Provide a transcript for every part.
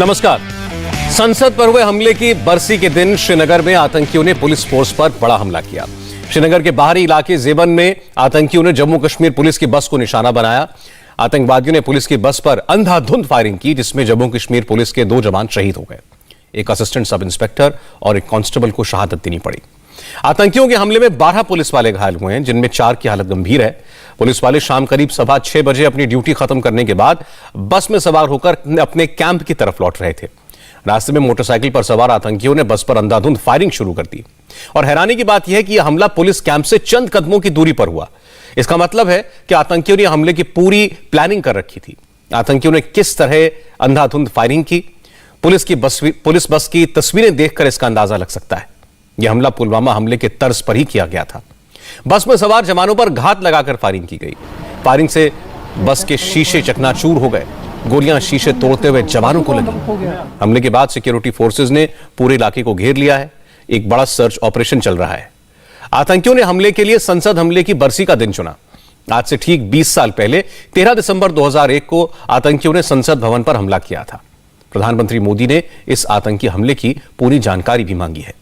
नमस्कार। संसद पर हुए हमले की बरसी के दिन श्रीनगर में आतंकियों ने पुलिस फोर्स पर बड़ा हमला किया। श्रीनगर के बाहरी इलाके जेवन में आतंकियों ने जम्मू कश्मीर पुलिस की बस को निशाना बनाया। आतंकवादियों ने पुलिस की बस पर अंधाधुंध फायरिंग की, जिसमें जम्मू कश्मीर पुलिस के 2 जवान शहीद हो गए। एक असिस्टेंट सब इंस्पेक्टर और एक कांस्टेबल को शहादत देनी पड़ी। आतंकियों के हमले में 12 पुलिस वाले घायल हुए हैं, जिनमें 4 की हालत गंभीर है। पुलिस वाले शाम करीब 6:15 बजे अपनी ड्यूटी खत्म करने के बाद बस में सवार होकर अपने कैंप की तरफ लौट रहे थे। रास्ते में मोटरसाइकिल पर सवार आतंकियों ने बस पर अंधाधुंध फायरिंग शुरू कर दी। और हैरानी की बात यह है कि यह हमला पुलिस कैंप से चंद कदमों की दूरी पर हुआ। इसका मतलब है कि आतंकियों ने हमले की पूरी प्लानिंग कर रखी थी। आतंकियों ने किस तरह अंधाधुंध फायरिंग की, पुलिस बस की तस्वीरें देखकर इसका अंदाजा लग सकता है। यह हमला पुलवामा हमले के तर्ज पर ही किया गया था। बस में सवार जवानों पर घात लगाकर फायरिंग की गई। फायरिंग से बस के शीशे चकनाचूर हो गए। गोलियां शीशे तोड़ते हुए जवानों को लगी। हमले के बाद सिक्योरिटी फोर्सेज ने पूरे इलाके को घेर लिया है। एक बड़ा सर्च ऑपरेशन चल रहा है। आतंकियों ने हमले के लिए संसद हमले की बरसी का दिन चुना। आज से ठीक 20 साल पहले 13 दिसंबर 2001 को आतंकियों ने संसद भवन पर हमला किया था। प्रधानमंत्री मोदी ने इस आतंकी हमले की पूरी जानकारी भी मांगी है।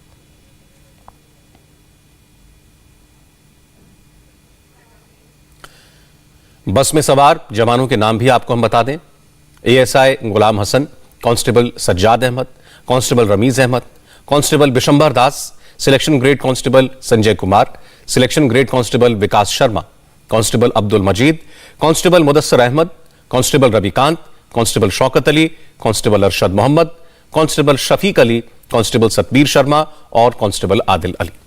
बस में सवार जवानों के नाम भी आपको हम बता दें। ASI Ghulam Hasan, constable Sajjad Ahmad, constable Ramiz Ahmad, constable Bishambar Das, selection grade constable Sanjay Kumar, selection grade constable Vikas Sharma, constable Abdul Majid, constable Mudassar Ahmad, constable Ravikant, constable Shaukat Ali, constable Arshad Mohammad, constable Shafiq Ali, constable Satbir Sharma और कांस्टेबल आदिल अली।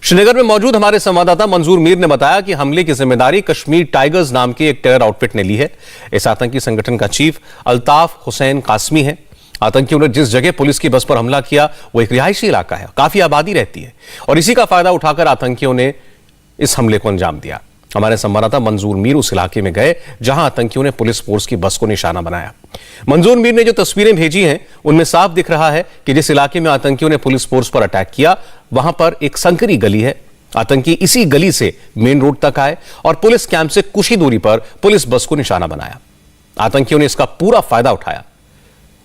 श्रीनगर में मौजूद हमारे संवाददाता मंजूर मीर ने बताया कि हमले की जिम्मेदारी कश्मीर टाइगर्स नाम के एक टेरर आउटफिट ने ली है। इस आतंकी संगठन का चीफ अल्ताफ हुसैन कासमी है। आतंकियों ने जिस जगह पुलिस की बस पर हमला किया वो एक रिहायशी इलाका है, काफी आबादी रहती है, और इसी का फायदा उठाकर आतंकियों ने इस हमले को अंजाम दिया। हमारे संवाददाता मंजूर मीर उस इलाके में गए जहां आतंकियों ने पुलिस फोर्स की बस को निशाना बनाया। मंजूर मीर ने जो तस्वीरें भेजी हैं उनमें साफ दिख रहा है कि जिस इलाके में आतंकियों ने पुलिस फोर्स पर अटैक किया वहां पर एक संकरी गली है। आतंकी इसी गली से मेन रोड तक आए और पुलिस कैंप से कुछ ही दूरी पर पुलिस बस को निशाना बनाया। आतंकियों ने इसका पूरा फायदा उठाया।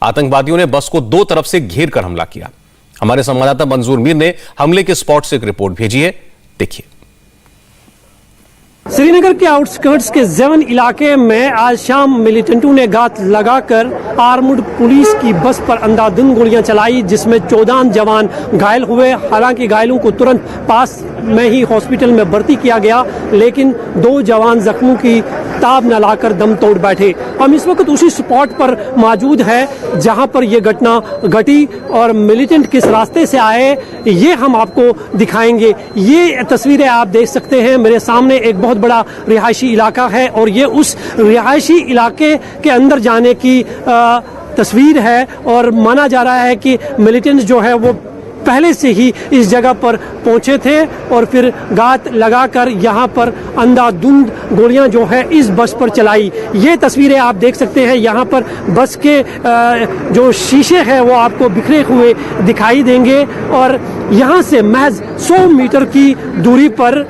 आतंकवादियों ने बस को 2 तरफ से घेर कर हमला किया। हमारे संवाददाता मंजूर मीर ने हमले के स्पॉट से एक रिपोर्ट भेजी है, देखिए। श्रीनगर के आउटस्कर्ट्स के जेवन इलाके में आज शाम मिलिटेंटों ने घात लगाकर आर्म्ड पुलिस की बस पर अंधाधुंध गोलियां चलाई, जिसमें 14 जवान घायल हुए। हालांकि घायलों को तुरंत पास में ही हॉस्पिटल में भर्ती किया गया, लेकिन 2 जवान जख्मों की ताब न लाकर दम तोड़ बैठे। हम इस वक्त उसी स्पॉट पर मौजूद है जहां पर यह घटना घटी और मिलिटेंट किस रास्ते से आए ये हम आपको दिखाएंगे। ये तस्वीरें आप देख सकते हैं। मेरे सामने एक बहुत बड़ा रिहायशी इलाका है और ये उस रिहायशी इलाके के अंदर जाने की तस्वीर है। और माना जा रहा है कि मिलिटेंट्स जो है वो पहले से ही इस जगह पर पहुंचे थे और फिर घात लगाकर यहाँ पर अंधाधुंध गोलियां जो है इस बस पर चलाई। ये तस्वीरें आप देख सकते हैं। यहाँ पर बस के जो शीशे हैं वो आपको बिखरे हुए दिखाई देंगे और यहाँ से महज 100 मीटर की दूरी पर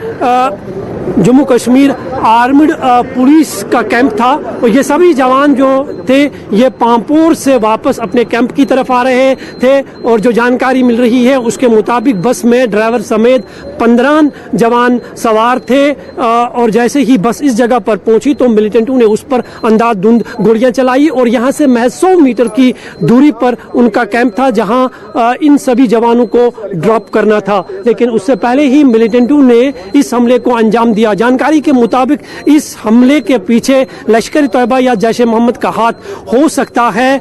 जम्मू कश्मीर आर्म्ड पुलिस का कैंप था और ये सभी जवान जो थे ये पांपोर से वापस अपने कैंप की तरफ आ रहे थे। और जो जानकारी मिल रही है उसके मुताबिक बस में ड्राइवर समेत 15 जवान सवार थे और जैसे ही बस इस जगह पर पहुंची तो मिलिटेंटों ने उस पर अंधाधुंध गोलियां चलाई और यहाँ से महज 100 मीटर की दूरी पर उनका कैंप था जहाँ इन सभी जवानों को ड्रॉप करना था। लेकिन उससे पहले ही मिलिटेंटों ने इस हमले को अंजाम दिया। जानकारी के मुताबिक इस हमले के पीछे लश्कर तैयबा या जैश ए मोहम्मद का हाथ हो सकता है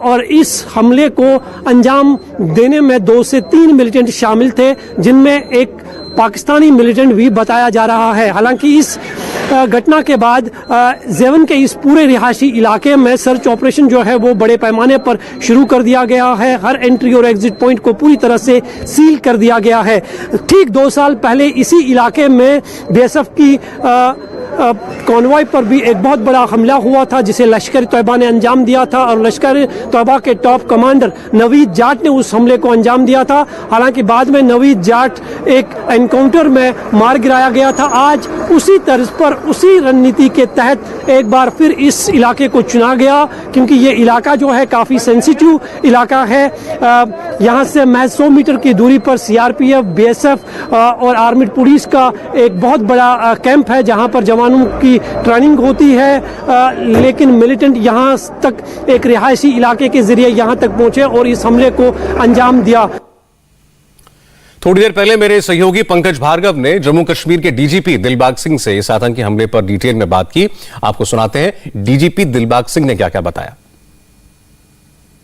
और इस हमले को अंजाम देने में 2 से 3 मिलिटेंट शामिल थे, जिनमें एक पाकिस्तानी मिलिटेंट भी बताया जा रहा है। हालांकि इस घटना के बाद जेवन के इस पूरे रिहायशी इलाके में सर्च ऑपरेशन जो है वो बड़े पैमाने पर शुरू कर दिया गया है। हर एंट्री और एग्जिट पॉइंट को पूरी तरह से सील कर दिया गया है। ठीक 2 साल पहले इसी इलाके में बीएसएफ की कॉन्वॉय पर भी एक बहुत बड़ा हमला हुआ था जिसे लश्कर तैयबा ने अंजाम दिया था और लश्कर तैयबा के टॉप कमांडर नवीद जाट ने उस हमले को अंजाम दिया था। हालांकि बाद में नवीद जाट एक एनकाउंटर में मार गिराया गया था। आज उसी तर्ज पर उसी रणनीति के तहत एक बार फिर इस इलाके को चुना गया, क्योंकि ये इलाका जो है काफ़ी सेंसिटिव इलाका है। यहाँ से महज 100 मीटर की दूरी पर सीआरपीएफ, बीएसएफ और आर्मी पुलिस का एक बहुत बड़ा कैंप है जहाँ पर जवानों की ट्रेनिंग होती है। लेकिन मिलिटेंट यहाँ तक एक रिहायशी इलाके के जरिए यहाँ तक पहुँचे और इस हमले को अंजाम दिया। थोड़ी देर पहले मेरे सहयोगी पंकज भार्गव ने जम्मू कश्मीर के डीजीपी दिलबाग सिंह से इस आतंकी हमले पर डिटेल में बात की। आपको सुनाते हैं डीजीपी दिलबाग सिंह ने क्या क्या बताया।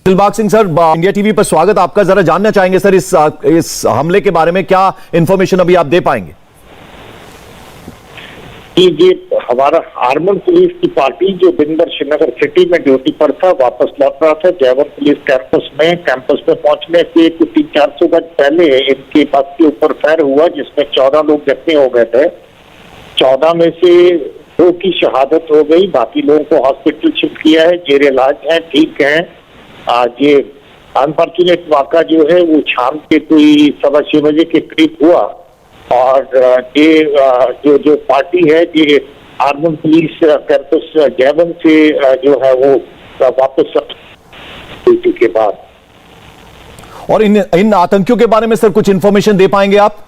Dilbag Singh sir, India TV पर स्वागत आपका। जरा जानना चाहेंगे सर इस हमले के बारे में क्या इंफॉर्मेशन अभी आप दे पाएंगे। ये हमारा आर्मड पुलिस की पार्टी जो दिन भर श्रीनगर सिटी में ड्यूटी पर था वापस लौट रहा था। जैवन पुलिस कैंपस में पहुंचने से कुछ 300-400 गज पहले इनके बस के ऊपर फायर हुआ जिसमें 14 लोग जख्मी हो गए थे। 14 में से 2 की शहादत हो गई, बाकी लोगों को हॉस्पिटल शिफ्ट किया है, जेर इलाज है, ठीक है। ये अनफॉर्चुनेट वाक़ा जो है वो शाम के कोई 6:15 बजे के करीब हुआ और ये जो पार्टी है ये आर्मड पुलिस कैंपस जैवन से जो है वो वापस ड्यूटी के बाद। और इन आतंकियों के बारे में सर कुछ इंफॉर्मेशन दे पाएंगे आप?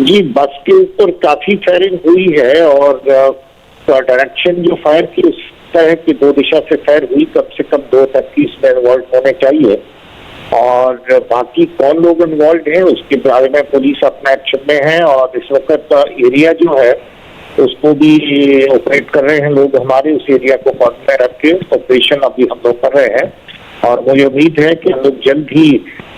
जी, बस के ऊपर काफी फायरिंग हुई है और डायरेक्शन जो फायर की उसका है कि 2 दिशा से फायर हुई, कम से कम 2 तक इसमें इन्वॉल्व होने चाहिए। और बाकी कौन लोग इन्वॉल्व हैं उसके बारे में पुलिस अपना एक्शन में है और इस वक्त एरिया जो है उसको भी ऑपरेट कर रहे हैं लोग हमारे। उस एरिया को कॉन्ट्रोल में रख के ऑपरेशन अभी हम लोग कर रहे हैं और मुझे उम्मीद है कि हम लोग जल्द ही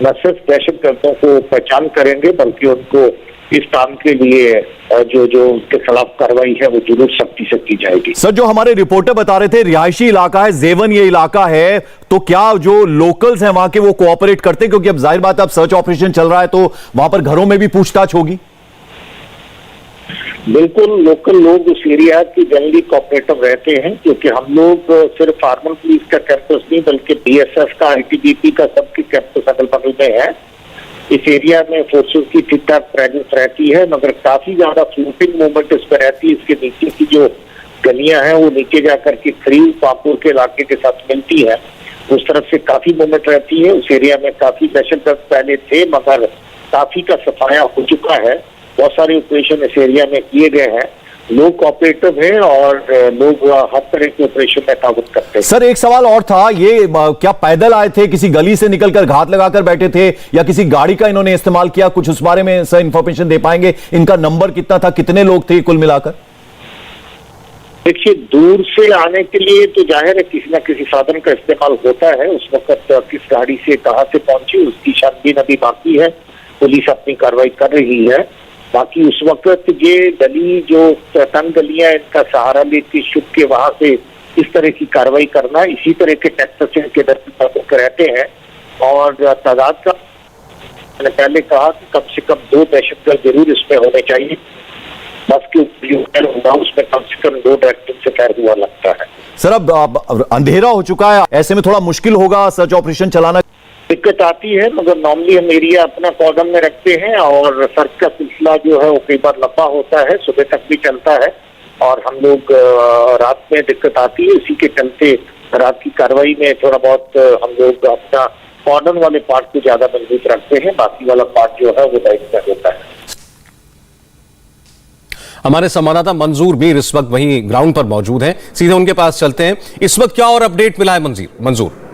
न सिर्फ दहशतगर्दों को पहचान करेंगे बल्कि उनको इस काम के लिए जो उनके खिलाफ कार्रवाई है वो जरूर सख्ती से की जाएगी। सर, जो हमारे रिपोर्टर बता रहे थे रिहायशी इलाका है, जेवन ये इलाका है, तो क्या जो लोकल्स हैं वहां के वो कोऑपरेट करते हैं? क्योंकि अब जाहिर बात है अब सर्च ऑपरेशन चल रहा है तो वहां पर घरों में भी पूछताछ होगी। बिल्कुल, लोकल लोग उस एरिया की जनरली कोऑपरेटिव रहते हैं क्योंकि हम लोग सिर्फ आर्मड पुलिस का कैंपस नहीं बल्कि बीएसएफ का, आईटीबीपी का सबकी कैंपस अगल बगल में है। इस एरिया में फोर्सेस की ठीक ठाक प्रेजेंस रहती है मगर काफी ज्यादा फ्लूटिंग मूवमेंट इस पर रहती है। इसके नीचे की जो गलियां हैं वो नीचे जाकर के खरीव पापुर के इलाके के साथ मिलती है, उस तरफ से काफी मूवमेंट रहती है। उस एरिया में काफी दहशतगर्द पहले थे मगर काफी का सफाया हो चुका है। बहुत सारे ऑपरेशन इस एरिया में किए गए हैं, लोग कोऑपरेटिव हैं और लोग हर तरह के ऑपरेशन में ताबूत करते हैं। सर, एक सवाल और था, ये क्या पैदल आए थे, किसी गली से निकलकर घात लगाकर बैठे थे या किसी गाड़ी का इन्होंने इस्तेमाल किया? कुछ उस बारे में सर इंफॉर्मेशन दे पाएंगे? इनका नंबर कितना था, कितने लोग थे कुल मिलाकर? देखिए, दूर से आने के लिए तो जाहिर है किसी न किसी साधन का इस्तेमाल होता है। उस वक्त किस गाड़ी से कहां से पहुंची उसकी छानबीन अभी बाकी है, पुलिस अपनी कार्रवाई कर रही है। बाकी उस वक्त ये गली जो तंग गलियां इनका सहारा लेती छुप के वहां से इस तरह की कार्रवाई करना, इसी तरह के टैक्स इनके दर रहते हैं और तादाद का मैंने पहले कहा कि कम से कम 2 दहशतगर्द जरूर इसमें होने चाहिए। बस के ऊपर जो फायर हुआ उसमें कम से कम 2 डायरेक्शन से फायर हुआ लगता है। सर, अब अंधेरा हो चुका है, ऐसे में थोड़ा मुश्किल होगा सर्च ऑपरेशन चलाना। दिक्कत आती है मगर नॉर्मली हम एरिया अपना कॉर्डन में रखते हैं और सर्च का सिलसिला जो है वो कई बार लंबा होता है, सुबह तक भी चलता है और हम लोग रात में दिक्कत आती है, इसी के चलते रात की कार्रवाई में थोड़ा बहुत हम लोग अपना कॉर्डन वाले पार्ट को ज्यादा मजबूत रखते हैं, बाकी वाला पार्ट जो है वो लाइट में होता है। हमारे संवाददाता मंजूर मीर इस वक्त वहीं ग्राउंड पर मौजूद हैं, सीधे उनके पास चलते हैं। इस वक्त क्या और अपडेट मिला है मंजूर?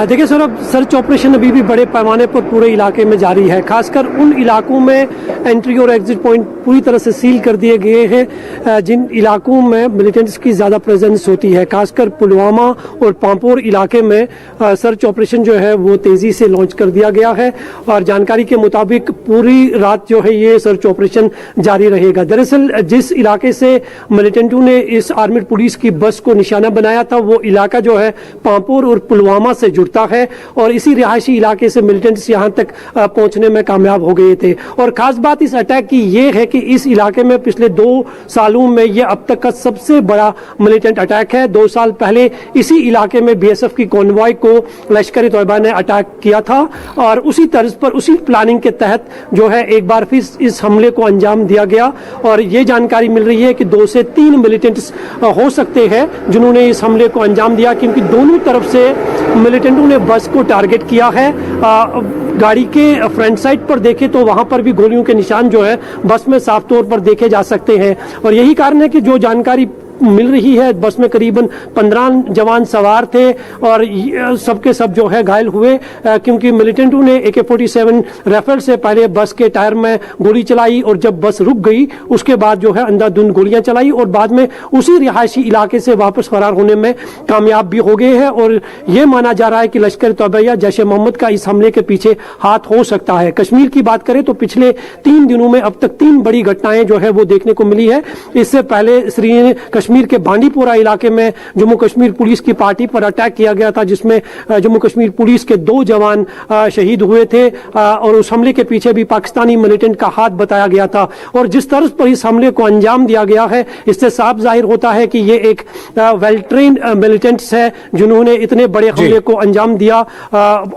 देखिए सर, अब सर्च ऑपरेशन अभी भी बड़े पैमाने पर पूरे इलाके में जारी है। खासकर उन इलाकों में एंट्री और एग्जिट पॉइंट पूरी तरह से सील कर दिए गए हैं जिन इलाकों में मिलिटेंट्स की ज़्यादा प्रेजेंस होती है। खासकर पुलवामा और पांपोर इलाके में सर्च ऑपरेशन जो है वो तेज़ी से लॉन्च कर दिया गया है और जानकारी के मुताबिक पूरी रात जो है ये सर्च ऑपरेशन जारी रहेगा। दरअसल जिस इलाके से मिलिटेंटों ने इस आर्मी पुलिस की बस को निशाना बनाया था वो इलाका जो है पांपोर और पुलवामा से जुड़ता है और इसी रिहायशी इलाके से मिलिटेंट्स यहाँ तक पहुंचने में कामयाब हो गए थे। और खास बात इस अटैक की ये है कि इस इलाके में पिछले 2 सालों में ये अब तक का सबसे बड़ा मिलिटेंट अटैक है। 2 साल पहले इसी इलाके में बीएसएफ की कॉन्वॉय को लश्कर तोयबा ने अटैक किया था और उसी तर्ज पर उसी प्लानिंग के तहत जो है एक बार फिर इस हमले को अंजाम दिया गया। और ये जानकारी मिल रही है कि 2 से 3 मिलिटेंट्स हो सकते हैं जिन्होंने इस हमले को अंजाम दिया, क्योंकि दोनों तरफ से मिलिटेंटों ने बस को टारगेट किया है। गाड़ी के फ्रंट साइड पर देखें तो वहां पर भी गोलियों के निशान जो है बस में साफ तौर पर देखे जा सकते हैं। और यही कारण है कि जो जानकारी मिल रही है, बस में करीबन 15 जवान सवार थे और सबके सब जो है घायल हुए, क्योंकि मिलिटेंटों ने AK-47 राइफल से पहले बस के टायर में गोली चलाई और जब बस रुक गई उसके बाद जो है अंधाधुंध गोलियां चलाई और बाद में उसी रिहायशी इलाके से वापस फरार होने में कामयाब भी हो गए हैं। और ये माना जा रहा है कि लश्कर तोयबा या जैश मोहम्मद का इस हमले के पीछे हाथ हो सकता है। कश्मीर की बात करें तो पिछले 3 दिनों में अब तक 3 बड़ी घटनाएं जो है वो देखने को मिली है। इससे पहले कश्मीर के बांडीपोरा इलाके में जम्मू कश्मीर पुलिस की पार्टी पर अटैक किया गया था, जिसमें जम्मू कश्मीर पुलिस के 2 जवान शहीद हुए थे और उस हमले के पीछे भी पाकिस्तानी मिलिटेंट का हाथ बताया गया था। और जिस तरह पर इस हमले को अंजाम दिया गया है, इससे साफ जाहिर होता है कि ये एक वेल ट्रेन्ड मिलिटेंट्स है जिन्होंने इतने बड़े हमले को अंजाम दिया,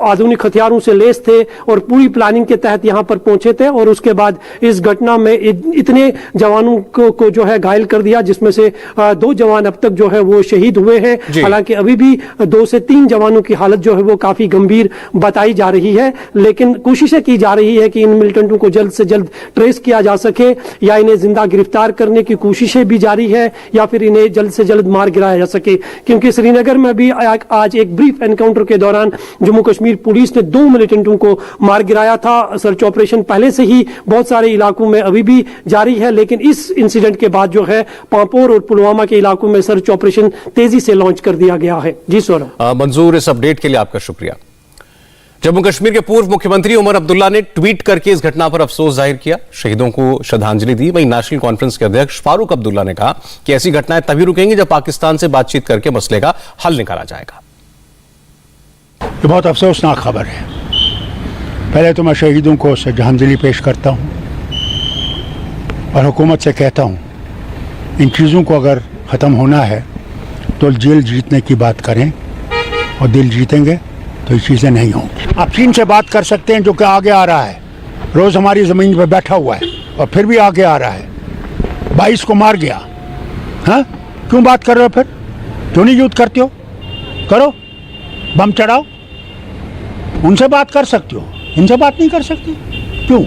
आधुनिक हथियारों से लैस थे और पूरी प्लानिंग के तहत यहां पर पहुंचे थे। और उसके बाद इस घटना में इतने जवानों को जो है घायल कर दिया, जिसमें से 2 जवान अब तक जो है वो शहीद हुए हैं। हालांकि अभी भी 2 से 3 जवानों की हालत जो है वो काफी गंभीर बताई जा रही है, लेकिन कोशिशें की जा रही है कि इन मिलिटेंटों को जल्द से जल्द ट्रेस किया जा सके या इन्हें जिंदा गिरफ्तार करने की कोशिशें भी जारी है या फिर इन्हें जल्द से जल्द मार गिराया जा सके। क्योंकि श्रीनगर में भी आज एक ब्रीफ एनकाउंटर के दौरान जम्मू कश्मीर पुलिस ने 2 मिलिटेंटों को मार गिराया था। सर्च ऑपरेशन पहले से ही बहुत सारे इलाकों में अभी भी जारी है, लेकिन इस इंसिडेंट के बाद जो है पांपोर और पुलवामा के इलाकों में सर्च ऑपरेशन तेजी से लॉन्च कर दिया गया है। जी सौरभ। मंजूर, इस अपडेट के लिए आपका शुक्रिया। जम्मू कश्मीर के पूर्व मुख्यमंत्री उमर अब्दुल्ला ने ट्वीट करके इस घटना पर अफसोस जाहिर किया, शहीदों को श्रद्धांजलि दी। वहीं नेशनल कॉन्फ्रेंस के अध्यक्ष फारूक अब्दुल्ला ने कहा कि ऐसी घटनाएं तभी रुकेंगी जब पाकिस्तान से बातचीत करके मसले का हल निकाला जाएगा। ये बहुत अफसोसनाक खबर है। पहले तो मैं शहीदों को श्रद्धांजलि पेश करता हूं और हुकूमत से कहता हूं इन चीज़ों को अगर ख़त्म होना है तो जेल जीतने की बात करें और दिल जीतेंगे तो ये चीज़ें नहीं होंगी। आप चीन से बात कर सकते हैं जो कि आगे आ रहा है, रोज़ हमारी ज़मीन पर बैठा हुआ है और फिर भी आगे आ रहा है। 22 को मार गया, हाँ क्यों बात कर रहे हो? फिर क्यों नहीं युद्ध करते हो? करो, बम चढ़ाओ, उनसे बात कर सकते हो, इनसे बात नहीं कर सकते, क्यों?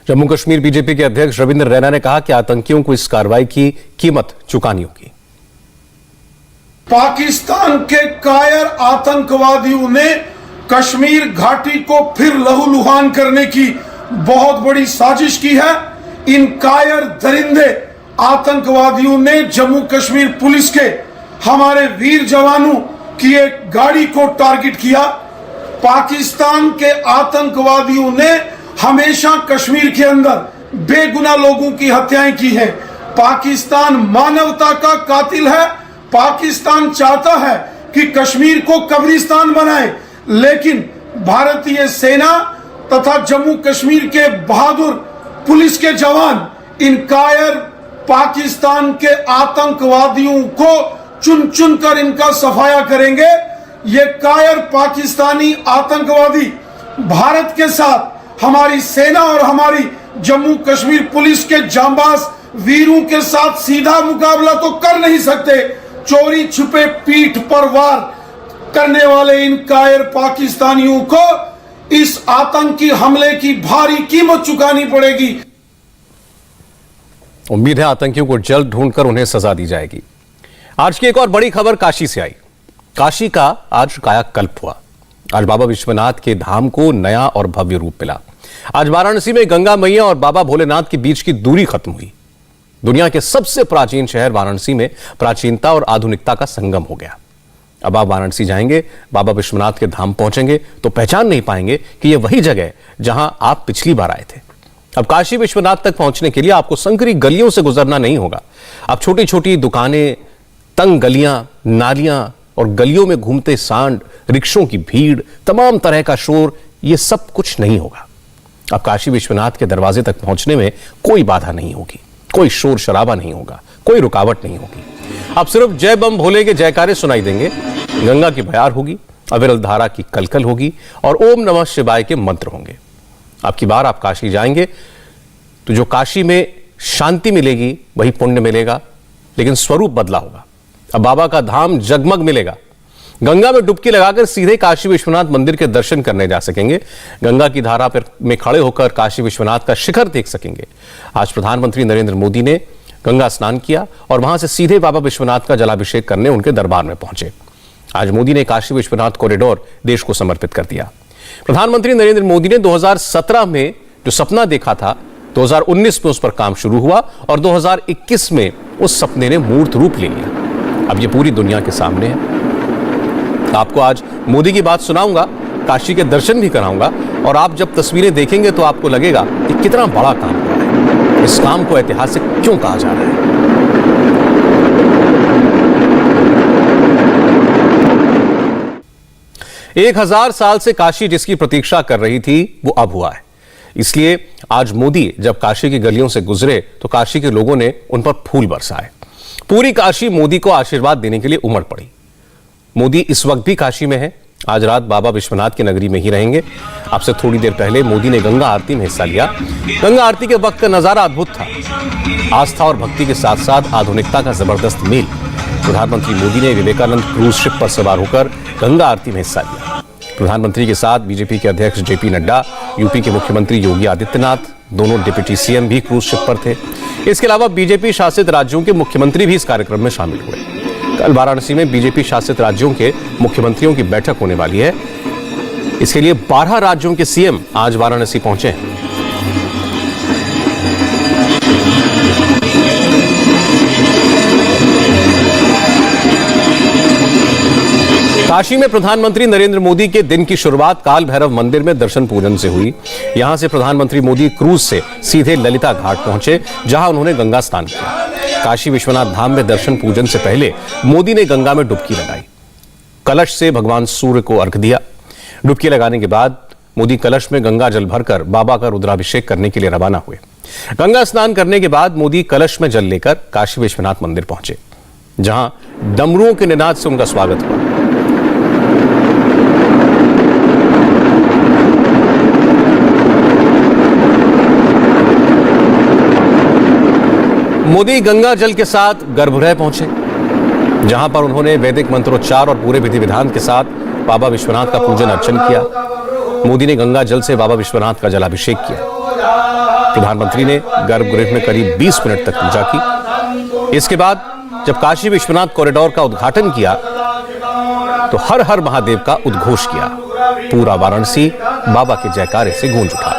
जम्मू कश्मीर बीजेपी के अध्यक्ष रविंद्र रैना ने कहा कि आतंकियों को इस कार्रवाई की कीमत चुकानी होगी। पाकिस्तान के कायर आतंकवादियों ने कश्मीर घाटी को फिर लहूलुहान करने की बहुत बड़ी साजिश की है। इन कायर दरिंदे आतंकवादियों ने जम्मू कश्मीर पुलिस के हमारे वीर जवानों की एक गाड़ी को टारगेट किया। पाकिस्तान के आतंकवादियों ने हमेशा कश्मीर के अंदर बेगुनाह लोगों की हत्याएं की हैं। पाकिस्तान मानवता का कातिल है। पाकिस्तान चाहता है कि कश्मीर को कब्रिस्तान बनाए, लेकिन भारतीय सेना तथा जम्मू कश्मीर के बहादुर पुलिस के जवान इन कायर पाकिस्तान के आतंकवादियों को चुन चुन कर इनका सफाया करेंगे। ये कायर पाकिस्तानी आतंकवादी भारत के साथ हमारी सेना और हमारी जम्मू कश्मीर पुलिस के जांबाज वीरों के साथ सीधा मुकाबला तो कर नहीं सकते। चोरी छुपे पीठ पर वार करने वाले इन कायर पाकिस्तानियों को इस आतंकी हमले की भारी कीमत चुकानी पड़ेगी। उम्मीद है आतंकियों को जल्द ढूंढकर उन्हें सजा दी जाएगी। आज की एक और बड़ी खबर काशी से आई। काशी का आज कायाकल्प हुआ। आज बाबा विश्वनाथ के धाम को नया और भव्य रूप मिला। आज वाराणसी में गंगा मैया और बाबा भोलेनाथ के बीच की दूरी खत्म हुई। दुनिया के सबसे प्राचीन शहर वाराणसी में प्राचीनता और आधुनिकता का संगम हो गया। अब आप वाराणसी जाएंगे, बाबा विश्वनाथ के धाम पहुंचेंगे तो पहचान नहीं पाएंगे कि यह वही जगह है जहां आप पिछली बार आए थे। अब काशी विश्वनाथ तक पहुंचने के लिए आपको संकरी गलियों से गुजरना नहीं होगा। अब छोटी छोटी दुकानें, तंग गलियां, नालियां और गलियों में घूमते सांड, रिक्शों की भीड़, तमाम तरह का शोर, ये सब कुछ नहीं होगा। अब काशी विश्वनाथ के दरवाजे तक पहुंचने में कोई बाधा नहीं होगी, कोई शोर शराबा नहीं होगा, कोई रुकावट नहीं होगी। अब सिर्फ जय बम भोले के जयकारे सुनाई देंगे, गंगा की बयार होगी, अविरल धारा की कलकल होगी और ओम नमः शिवाय के मंत्र होंगे। अब की बार आप काशी जाएंगे तो जो काशी में शांति मिलेगी वही पुण्य मिलेगा, लेकिन स्वरूप बदला होगा। अब बाबा का धाम जगमग मिलेगा। गंगा में डुबकी लगाकर सीधे काशी विश्वनाथ मंदिर के दर्शन करने जा सकेंगे। गंगा की धारा पर में खड़े होकर काशी विश्वनाथ का शिखर देख सकेंगे। आज प्रधानमंत्री नरेंद्र मोदी ने गंगा स्नान किया और वहां से सीधे बाबा विश्वनाथ का जलाभिषेक करने उनके दरबार में पहुंचे। आज मोदी ने काशी विश्वनाथ कॉरिडोर देश को समर्पित कर दिया। प्रधानमंत्री नरेंद्र मोदी ने 2017 में जो सपना देखा था, 2019 में उस पर काम शुरू हुआ और 2021 में उस सपने ने मूर्त रूप ले लिया। अब ये पूरी दुनिया के सामने है। आपको आज मोदी की बात सुनाऊंगा, काशी के दर्शन भी कराऊंगा और आप जब तस्वीरें देखेंगे तो आपको लगेगा कि कितना बड़ा काम हुआ है। इस काम को ऐतिहासिक क्यों कहा जा रहा है? 1000 साल से काशी जिसकी प्रतीक्षा कर रही थी वो अब हुआ है। इसलिए आज मोदी जब काशी की गलियों से गुजरे तो काशी के लोगों ने उन पर फूल बरसाए। पूरी काशी मोदी को आशीर्वाद देने के लिए उमड़ पड़ी। मोदी इस वक्त भी काशी में है। आज रात बाबा विश्वनाथ की नगरी में ही रहेंगे। अब से थोड़ी देर पहले मोदी ने गंगा आरती में हिस्सा लिया। गंगा आरती के वक्त का नजारा अद्भुत था। आस्था और भक्ति के साथ साथ आधुनिकता का जबरदस्त मेल। प्रधानमंत्री मोदी ने विवेकानंद क्रूज शिप पर सवार होकर गंगा आरती में हिस्सा लिया। प्रधानमंत्री के साथ बीजेपी के अध्यक्ष जेपी नड्डा, यूपी के मुख्यमंत्री योगी आदित्यनाथ, दोनों डिप्टी सीएम भी क्रूज शिप पर थे। इसके अलावा बीजेपी शासित राज्यों के मुख्यमंत्री भी इस कार्यक्रम में शामिल हुए। कल वाराणसी में बीजेपी शासित राज्यों के मुख्यमंत्रियों की बैठक होने वाली है। इसके लिए 12 राज्यों के सीएम आज वाराणसी पहुंचे हैं। काशी में प्रधानमंत्री नरेंद्र मोदी के दिन की शुरुआत काल भैरव मंदिर में दर्शन पूजन से हुई। यहां से प्रधानमंत्री मोदी क्रूज से सीधे ललिता घाट पहुंचे, जहां उन्होंने गंगा स्नान किया। काशी विश्वनाथ धाम में दर्शन पूजन से पहले मोदी ने गंगा में डुबकी लगाई। कलश से भगवान सूर्य को अर्घ दिया। डुबकी लगाने के बाद मोदी कलश में गंगा जल भरकर बाबा का रुद्राभिषेक करने के लिए रवाना हुए। गंगा स्नान करने के बाद मोदी कलश में जल लेकर काशी विश्वनाथ मंदिर पहुंचे, जहां डमरुओं के निनाद से उनका स्वागत हुआ। मोदी गंगा जल के साथ गर्भगृह पहुंचे, जहां पर उन्होंने वैदिक मंत्रोच्चार और पूरे विधि विधान के साथ बाबा विश्वनाथ का पूजन अर्चन किया। मोदी ने गंगा जल से बाबा विश्वनाथ का जलाभिषेक किया। प्रधानमंत्री ने गर्भगृह में करीब 20 मिनट तक पूजा की। इसके बाद जब काशी विश्वनाथ कॉरिडोर का उद्घाटन किया तो हर हर महादेव का उद्घोष किया। पूरा वाराणसी बाबा के जयकारे से गूंज उठा।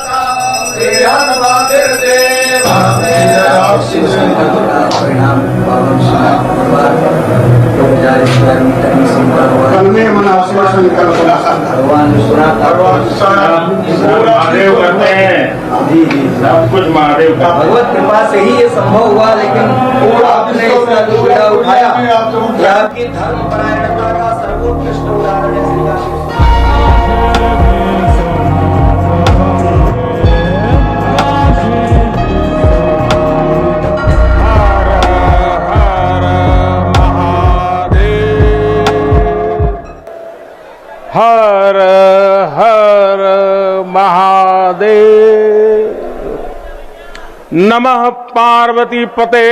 सब कुछ महादेव का भगवत कृपा से ही ये संभव हुआ, लेकिन आपने इसका जो बेड़ा उठाया, आपकी धर्म परायणता का सर्वोत्कृष्ट उदाहरण है। हर हर महादेव। नमः पार्वती पते।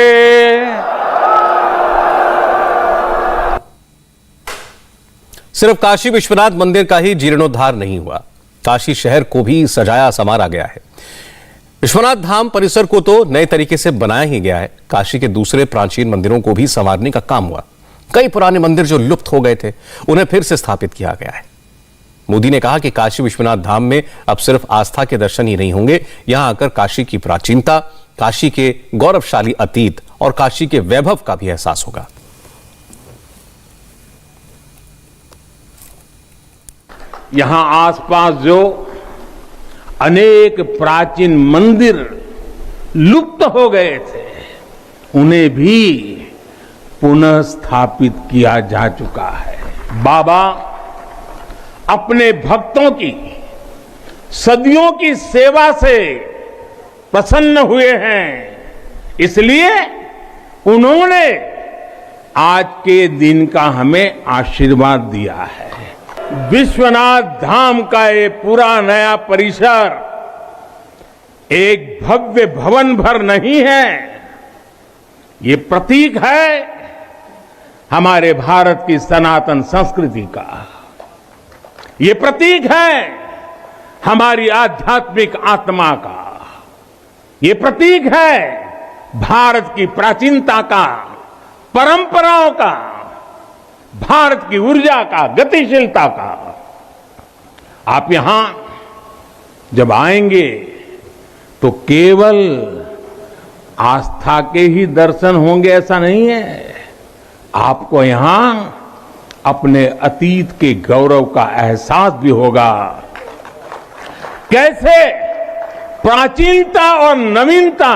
सिर्फ काशी विश्वनाथ मंदिर का ही जीर्णोद्धार नहीं हुआ, काशी शहर को भी सजाया संवारा गया है। विश्वनाथ धाम परिसर को तो नए तरीके से बनाया ही गया है। काशी के दूसरे प्राचीन मंदिरों को भी संवारने का काम हुआ। कई पुराने मंदिर जो लुप्त हो गए थे उन्हें फिर से स्थापित किया गया है। मोदी ने कहा कि काशी विश्वनाथ धाम में अब सिर्फ आस्था के दर्शन ही नहीं होंगे, यहां आकर काशी की प्राचीनता, काशी के गौरवशाली अतीत और काशी के वैभव का भी एहसास होगा। यहां आसपास जो अनेक प्राचीन मंदिर लुप्त हो गए थे, उन्हें भी पुनः स्थापित किया जा चुका है। बाबा अपने भक्तों की सदियों की सेवा से प्रसन्न हुए हैं, इसलिए उन्होंने आज के दिन का हमें आशीर्वाद दिया है। विश्वनाथ धाम का ये पूरा नया परिसर एक भव्य भवन भर नहीं है, ये प्रतीक है हमारे भारत की सनातन संस्कृति का। ये प्रतीक है हमारी आध्यात्मिक आत्मा का। ये प्रतीक है भारत की प्राचीनता का, परंपराओं का, भारत की ऊर्जा का, गतिशीलता का। आप यहां जब आएंगे तो केवल आस्था के ही दर्शन होंगे ऐसा नहीं है, आपको यहां अपने अतीत के गौरव का एहसास भी होगा। कैसे प्राचीनता और नवीनता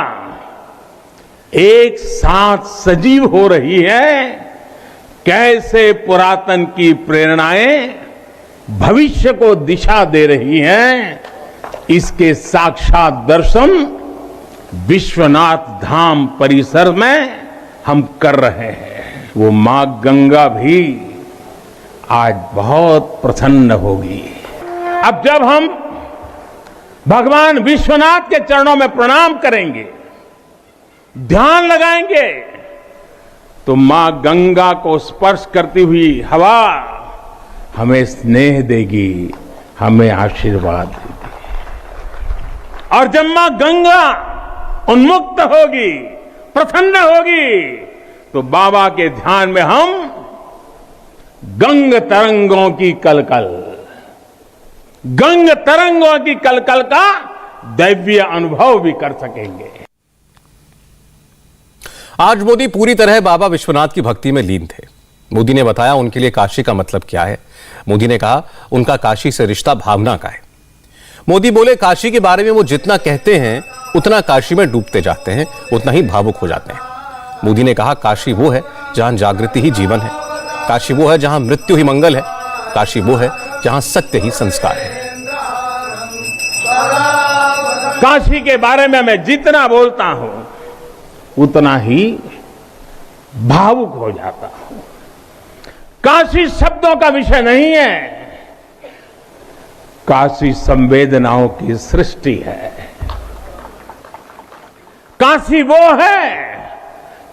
एक साथ सजीव हो रही है, कैसे पुरातन की प्रेरणाएं भविष्य को दिशा दे रही हैं, इसके साक्षात दर्शन विश्वनाथ धाम परिसर में हम कर रहे हैं। वो मां गंगा भी आज बहुत प्रसन्न होगी। अब जब हम भगवान विश्वनाथ के चरणों में प्रणाम करेंगे, ध्यान लगाएंगे, तो मां गंगा को स्पर्श करती हुई हवा हमें स्नेह देगी, हमें आशीर्वाद देगी। और जब मां गंगा उन्मुक्त होगी, प्रसन्न होगी, तो बाबा के ध्यान में हम गंग तरंगों की कलकल, गंग तरंगों की कलकल का दैवीय अनुभव भी कर सकेंगे। आज मोदी पूरी तरह बाबा विश्वनाथ की भक्ति में लीन थे। मोदी ने बताया उनके लिए काशी का मतलब क्या है। मोदी ने कहा उनका काशी से रिश्ता भावना का है। मोदी बोले काशी के बारे में वो जितना कहते हैं उतना काशी में डूबते जाते हैं, उतना ही भावुक हो जाते हैं। मोदी ने कहा काशी वो है जहां जागृति ही जीवन है, काशी वो है जहां मृत्यु ही मंगल है, काशी वो है जहां सत्य ही संस्कार है। काशी के बारे में मैं जितना बोलता हूं उतना ही भावुक हो जाता हूं। काशी शब्दों का विषय नहीं है, काशी संवेदनाओं की सृष्टि है। काशी वो है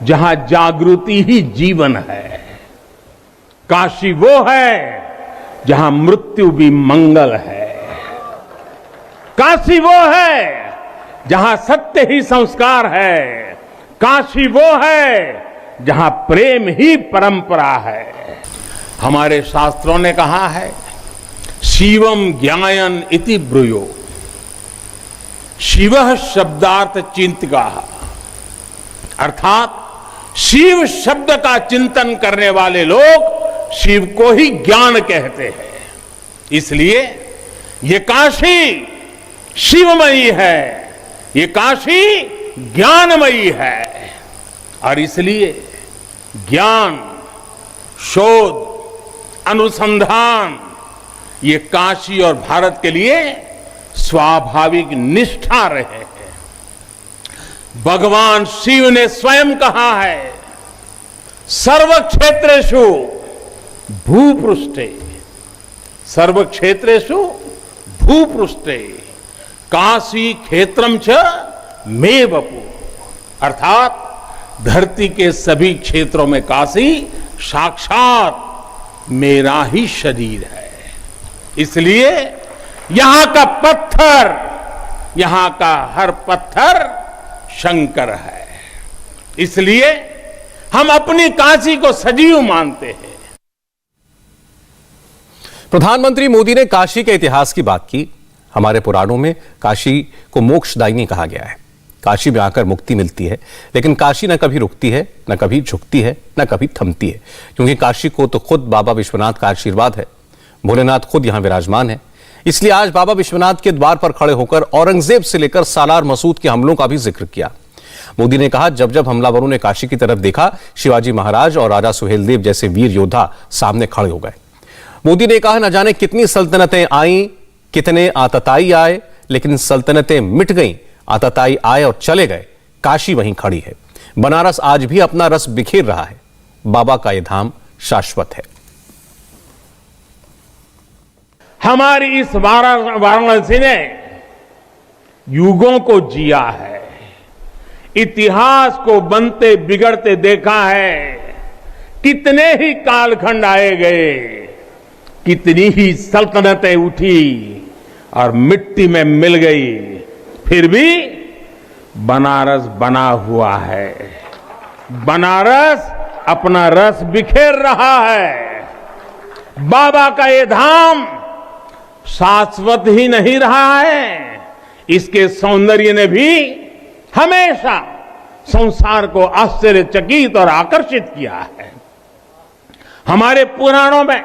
जहां जागृति ही जीवन है, काशी वो है जहां मृत्यु भी मंगल है, काशी वो है जहां सत्य ही संस्कार है, काशी वो है जहां प्रेम ही परंपरा है। हमारे शास्त्रों ने कहा है शिवम ज्ञायन इति ब्रूयो, शिवः शब्दार्थ चिंतका, अर्थात शिव शब्द का चिंतन करने वाले लोग शिव को ही ज्ञान कहते हैं। इसलिए ये काशी शिवमयी है, ये काशी ज्ञानमयी है, और इसलिए ज्ञान, शोध, अनुसंधान ये काशी और भारत के लिए स्वाभाविक निष्ठा रहे हैं। भगवान शिव ने स्वयं कहा है सर्व क्षेत्रेषु भूपृष्ठे, सर्व क्षेत्रेषु भूपृष्ठे काशी क्षेत्रम च मे वपु, अर्थात धरती के सभी क्षेत्रों में काशी साक्षात मेरा ही शरीर है। इसलिए यहां का पत्थर, यहां का हर पत्थर शंकर है। इसलिए हम अपनी काशी को सजीव मानते हैं। प्रधानमंत्री मोदी ने काशी के इतिहास की बात की। हमारे पुराणों में काशी को मोक्षदायिनी कहा गया है। काशी में आकर मुक्ति मिलती है, लेकिन काशी न कभी रुकती है, न कभी झुकती है, न कभी थमती है, क्योंकि काशी को तो खुद बाबा विश्वनाथ का आशीर्वाद है। भोलेनाथ खुद यहां विराजमान है। इसलिए आज बाबा विश्वनाथ के द्वार पर खड़े होकर औरंगजेब से लेकर सालार मसूद के हमलों का भी जिक्र किया। मोदी ने कहा जब जब हमलावरों ने काशी की तरफ देखा, शिवाजी महाराज और राजा सुहेलदेव जैसे वीर योद्धा सामने खड़े हो गए। मोदी ने कहा, न जाने कितनी सल्तनतें आईं, कितने आतताई आए, लेकिन सल्तनतें मिट गईं, आतताई आए और चले गए, काशी वहीं खड़ी है। बनारस आज भी अपना रस बिखेर रहा है। बाबा का यह धाम शाश्वत है। हमारी इस वाराणसी ने युगों को जिया है, इतिहास को बनते बिगड़ते देखा है। कितने ही कालखंड आए गए, कितनी ही सल्तनतें उठी और मिट्टी में मिल गई, फिर भी बनारस बना हुआ है। बनारस अपना रस बिखेर रहा है। बाबा का ये धाम शाश्वत ही नहीं रहा है, इसके सौंदर्य ने भी हमेशा संसार को आश्चर्यचकित और आकर्षित किया है। हमारे पुराणों में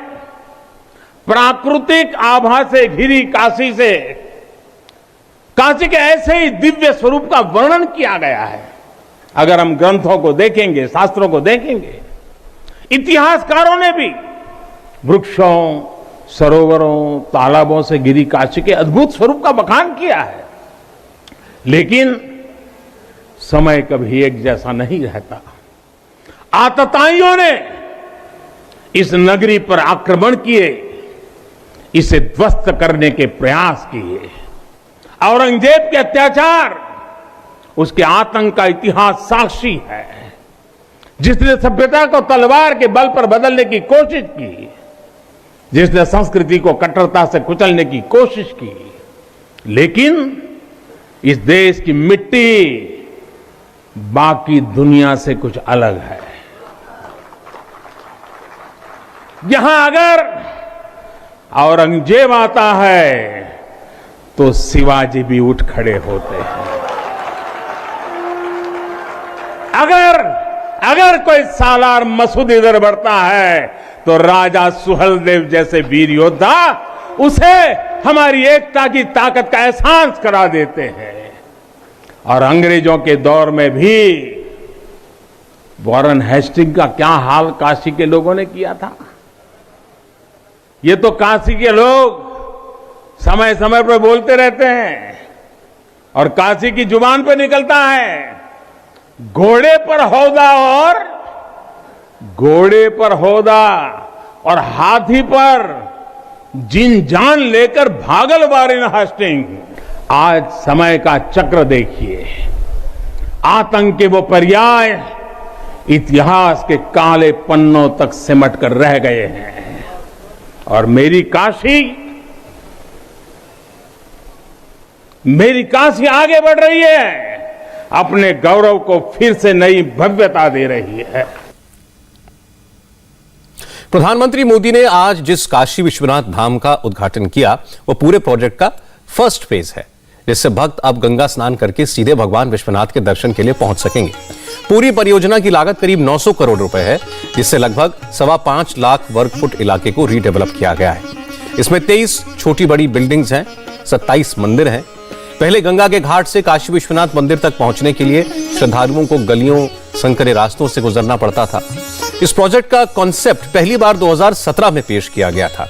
प्राकृतिक आभा से घिरी काशी के ऐसे ही दिव्य स्वरूप का वर्णन किया गया है। अगर हम ग्रंथों को देखेंगे, शास्त्रों को देखेंगे, इतिहासकारों ने भी वृक्षों, सरोवरों, तालाबों से घिरी काशी के अद्भुत स्वरूप का बखान किया है। लेकिन समय कभी एक जैसा नहीं रहता। आतताइयों ने इस नगरी पर आक्रमण किए, इसे ध्वस्त करने के प्रयास किए। औरंगजेब के अत्याचार, उसके आतंक का इतिहास साक्षी है। जिसने सभ्यता को तलवार के बल पर बदलने की कोशिश की, जिसने संस्कृति को कट्टरता से कुचलने की कोशिश की, लेकिन इस देश की मिट्टी बाकी दुनिया से कुछ अलग है। यहां अगर औरंगजेब आता है तो शिवाजी भी उठ खड़े होते हैं। अगर कोई सालार मसूद इधर बढ़ता है तो राजा सुहेलदेव जैसे वीर योद्धा उसे हमारी एकता की ताकत का एहसास करा देते हैं। और अंग्रेजों के दौर में भी वॉरेन हेस्टिंग का क्या हाल काशी के लोगों ने किया था। ये तो काशी के लोग समय समय पर बोलते रहते हैं और काशी की जुबान पे निकलता है, घोड़े पर हौदा और हाथी पर जिन जान लेकर भागल वॉरेन हेस्टिंग। आज समय का चक्र देखिए, आतंक के वो पर्याय इतिहास के काले पन्नों तक सिमट कर रह गए हैं। और मेरी काशी आगे बढ़ रही है, अपने गौरव को फिर से नई भव्यता दे रही है। प्रधानमंत्री मोदी ने आज जिस काशी विश्वनाथ धाम का उद्घाटन किया, वो पूरे प्रोजेक्ट का फर्स्ट फेज है, जिससे भक्त अब गंगा स्नान करके सीधे भगवान विश्वनाथ के दर्शन के लिए पहुंच सकेंगे। पूरी परियोजना की लागत करीब 900 करोड़ रुपए है, जिससे लगभग 5.25 लाख वर्ग फुट इलाके को रीडेवलप किया गया है। इसमें 23 छोटी बड़ी बिल्डिंग्स हैं, 27 मंदिर हैं। पहले गंगा के घाट से काशी विश्वनाथ मंदिर तक पहुंचने के लिए श्रद्धालुओं को गलियों, संकरे रास्तों से गुजरना पड़ता था। इस प्रोजेक्ट का कॉन्सेप्ट पहली बार 2017 में पेश किया गया था।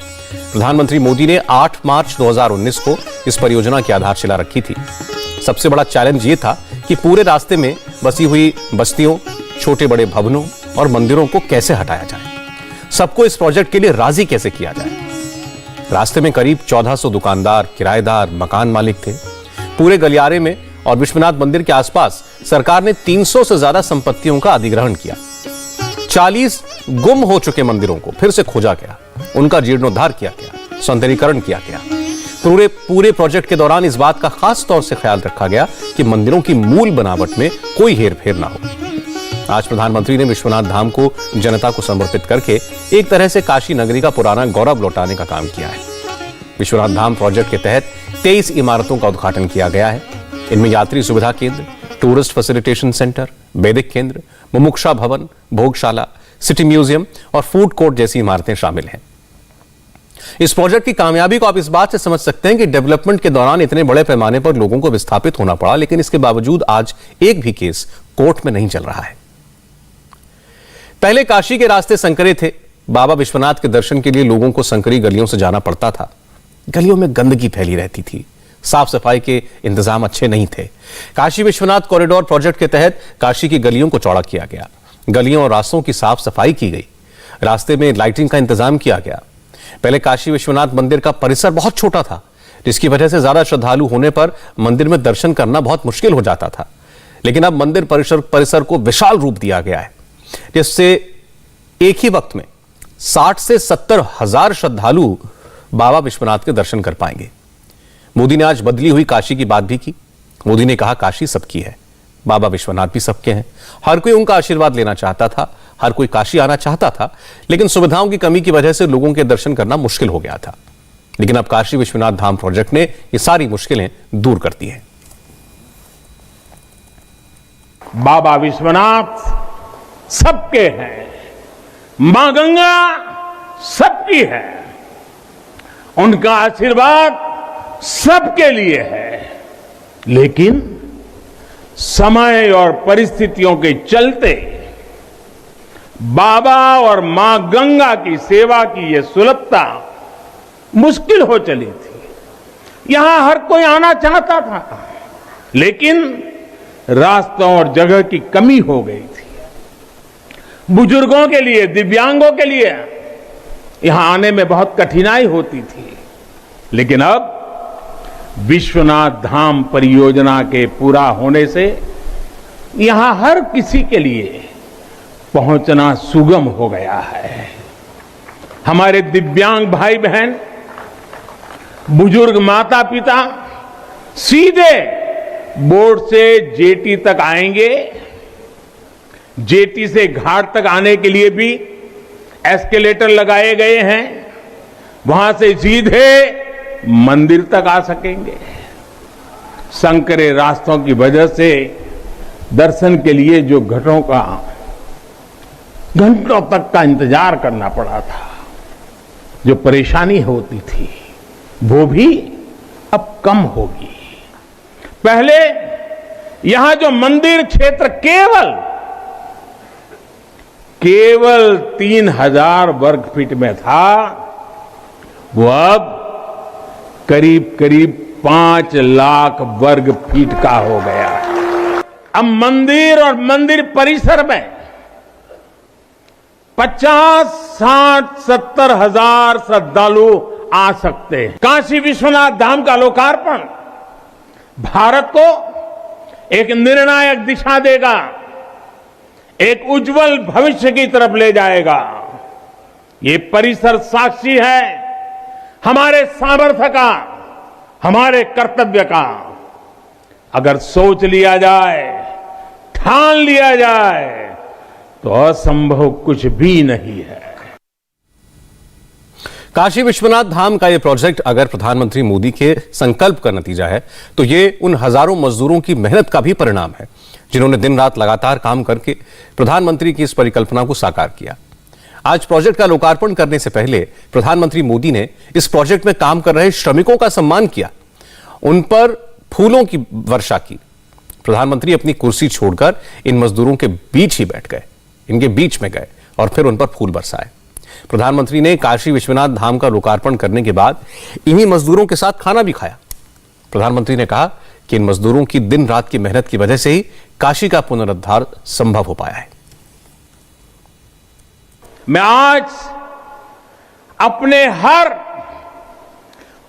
प्रधानमंत्री मोदी ने 8 मार्च 2019 को इस परियोजना की आधारशिला रखी थी। सबसे बड़ा चैलेंज ये था कि पूरे रास्ते में बसी हुई बस्तियों, छोटे बड़े भवनों और मंदिरों को कैसे हटाया जाए, सबको इस प्रोजेक्ट के लिए राजी कैसे किया जाए। रास्ते में करीब 1400 दुकानदार, किराएदार, मकान मालिक थे। पूरे गलियारे में और विश्वनाथ मंदिर के आसपास सरकार ने 300 से ज्यादा संपत्तियों का अधिग्रहण किया। 40 गुम हो चुके मंदिरों को फिर से खोजा गया, उनका जीर्णोद्धार किया गया, सौंदर्यीकरण किया गया। पूरे प्रोजेक्ट के दौरान इस बात का खास तौर से ख्याल रखा गया कि मंदिरों की मूल बनावट में कोई हेरफेर ना हो। आज प्रधानमंत्री ने विश्वनाथ धाम को जनता को समर्पित करके एक तरह से काशी नगरी का पुराना गौरव लौटाने का काम किया है। विश्वनाथ धाम प्रोजेक्ट के तहत 23 इमारतों का उद्घाटन किया गया है। इनमें यात्री सुविधा केंद्र, टूरिस्ट फैसिलिटेशन सेंटर, वैदिक केंद्र, मुमुक्षा भवन, भोगशाला, सिटी म्यूजियम और फूड कोर्ट जैसी इमारतें शामिल हैं। इस प्रोजेक्ट की कामयाबी को आप इस बात से समझ सकते हैं कि डेवलपमेंट के दौरान इतने बड़े पैमाने पर लोगों को विस्थापित होना पड़ा, लेकिन इसके बावजूद आज एक भी केस कोर्ट में नहीं चल रहा है। पहले काशी के रास्ते संकरे थे, बाबा विश्वनाथ के दर्शन के लिए लोगों को संकरी गलियों से जाना पड़ता था। गलियों में गंदगी फैली रहती थी, साफ सफाई के इंतजाम अच्छे नहीं थे। काशी विश्वनाथ कॉरिडोर प्रोजेक्ट के तहत काशी की गलियों को चौड़ा किया गया, गलियों और रास्तों की साफ सफाई की गई, रास्ते में लाइटिंग का इंतजाम किया गया। पहले काशी विश्वनाथ मंदिर का परिसर बहुत छोटा था, जिसकी वजह से ज्यादा श्रद्धालु होने पर मंदिर में दर्शन करना बहुत मुश्किल हो जाता था। लेकिन अब मंदिर परिसर को विशाल रूप दिया गया है, जिससे एक ही वक्त में 60 से 70 हजार श्रद्धालु बाबा विश्वनाथ के दर्शन कर पाएंगे। मोदी ने आज बदली हुई काशी की बात भी की। मोदी ने कहा काशी सबकी है, बाबा विश्वनाथ भी सबके हैं। हर कोई उनका आशीर्वाद लेना चाहता था, हर कोई काशी आना चाहता था, लेकिन सुविधाओं की कमी की वजह से लोगों के दर्शन करना मुश्किल हो गया था। लेकिन अब काशी विश्वनाथ धाम प्रोजेक्ट ने ये सारी मुश्किलें दूर कर दी हैं। बाबा विश्वनाथ सबके हैं, मां गंगा सबकी है, उनका आशीर्वाद सबके लिए है। लेकिन समय और परिस्थितियों के चलते बाबा और मां गंगा की सेवा की यह सुलभता मुश्किल हो चली थी। यहां हर कोई आना चाहता था, लेकिन रास्तों और जगह की कमी हो गई थी। बुजुर्गों के लिए, दिव्यांगों के लिए यहां आने में बहुत कठिनाई होती थी। लेकिन अब विश्वनाथ धाम परियोजना के पूरा होने से यहां हर किसी के लिए पहुंचना सुगम हो गया है। हमारे दिव्यांग भाई बहन, बुजुर्ग माता पिता सीधे बोर्ड से जेटी तक आएंगे। जेटी से घाट तक आने के लिए भी एस्केलेटर लगाए गए हैं, वहां से सीधे मंदिर तक आ सकेंगे। संकरे रास्तों की वजह से दर्शन के लिए जो घंटों तक का इंतजार करना पड़ा था, जो परेशानी होती थी, वो भी अब कम होगी। पहले यहां जो मंदिर क्षेत्र केवल 3000 वर्ग फीट में था, वो अब करीब 5 लाख वर्ग फीट का हो गया। अब मंदिर और मंदिर परिसर में 50, 60, 70 हजार श्रद्धालु आ सकते हैं। काशी विश्वनाथ धाम का लोकार्पण भारत को एक निर्णायक दिशा देगा, एक उज्जवल भविष्य की तरफ ले जाएगा। ये परिसर साक्षी है हमारे सामर्थ्य का, हमारे कर्तव्य का। अगर सोच लिया जाए, ठान लिया जाए, तो असंभव कुछ भी नहीं है। काशी विश्वनाथ धाम का यह प्रोजेक्ट अगर प्रधानमंत्री मोदी के संकल्प का नतीजा है, तो ये उन हजारों मजदूरों की मेहनत का भी परिणाम है, जिन्होंने दिन रात लगातार काम करके प्रधानमंत्री की इस परिकल्पना को साकार किया। आज प्रोजेक्ट का लोकार्पण करने से पहले प्रधानमंत्री मोदी ने इस प्रोजेक्ट में काम कर रहे श्रमिकों का सम्मान किया, उन पर फूलों की वर्षा की। प्रधानमंत्री अपनी कुर्सी छोड़कर इन मजदूरों के बीच ही बैठ गए, इनके बीच में गए और फिर उन पर फूल बरसाए। प्रधानमंत्री ने काशी विश्वनाथ धाम का लोकार्पण करने के बाद इन्हीं मजदूरों के साथ खाना भी खाया। प्रधानमंत्री ने कहा कि इन मजदूरों की दिन रात की मेहनत की वजह से ही काशी का पुनरुद्धार संभव हो पाया है। मैं आज अपने हर